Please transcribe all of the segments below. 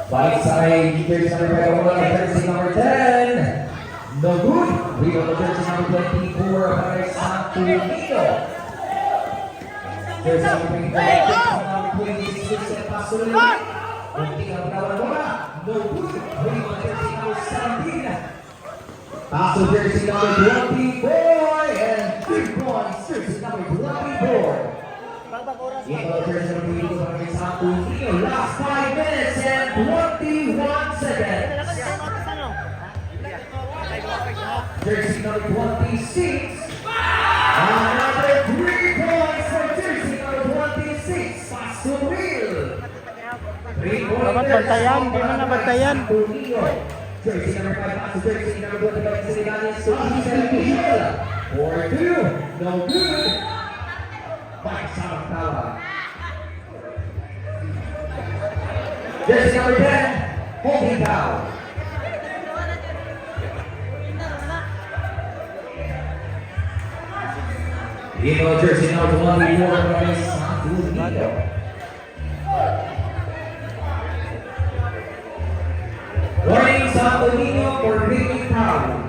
Balik side, jersey number 5, jersey number 10. No good. Rebound to jersey number 24 para Santo Niño. Jersey number 24, jersey number 26 at Pasolini. Kunting ang pinawala bola. No good. Rebound to jersey number 17. Paso jersey number 24 and 3 points jersey number 24. Rebound jersey number 22 para Santo Niño. Last 5 minutes and 21 seconds. Jersey number 26. Another 3 points for jersey number 26. Pasumil. 3 points. Dapat bantayan, di man nabantayan. Jersey number 5 pass to jersey number 25 Siliganes to Isel. 4-2. No good. By Samantala. Jersey number 10. Holding foul. Yellow jersey number 24 para Santo Niño. Warning Santo Niño for breaking foul.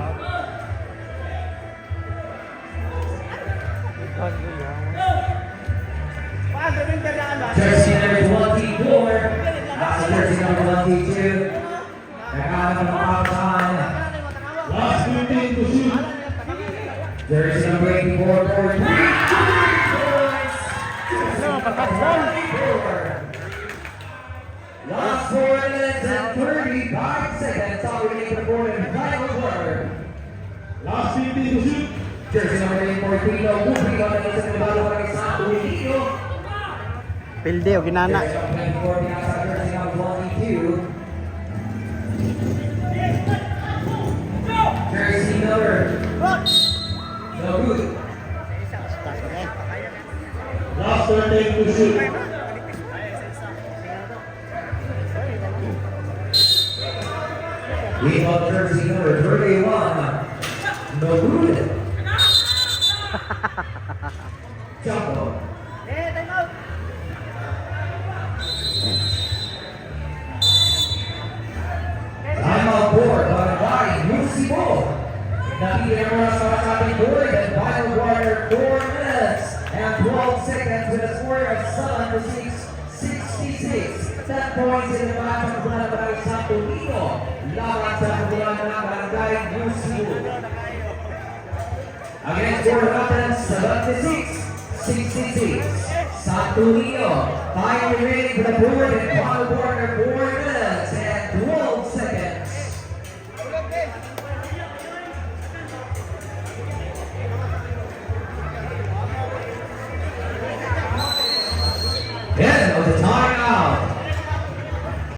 Jersey number 24. That's jersey number 22. Nakakalap ng pakasan. Last 15 to shoot. Jersey number 84 for 3 points. Last 4 minutes and 35 seconds. Already the board in final quarter. Last 15 to shoot. Jersey number 84, Pino. Moving on na sa nabalo para kay Santo Niño. Pilde o ginana. Jersey number 24, pinasa jersey number 22. Jersey number no good. Last 13 to shoot. Rebound jersey number 31. No good. Jumbo. Time on board by Musibo. Nakita mo na sa ating board and final quarter 4 minutes and 12 seconds with a score of 7-6-66. 10 points in the match of Barangay Santo Niño. Laban sa kabulan ng Barangay Musibo. Again, score natin 76-66. Santo Niño. Time remaining for the board and final quarter 4 minutes and 12 seconds. End of the time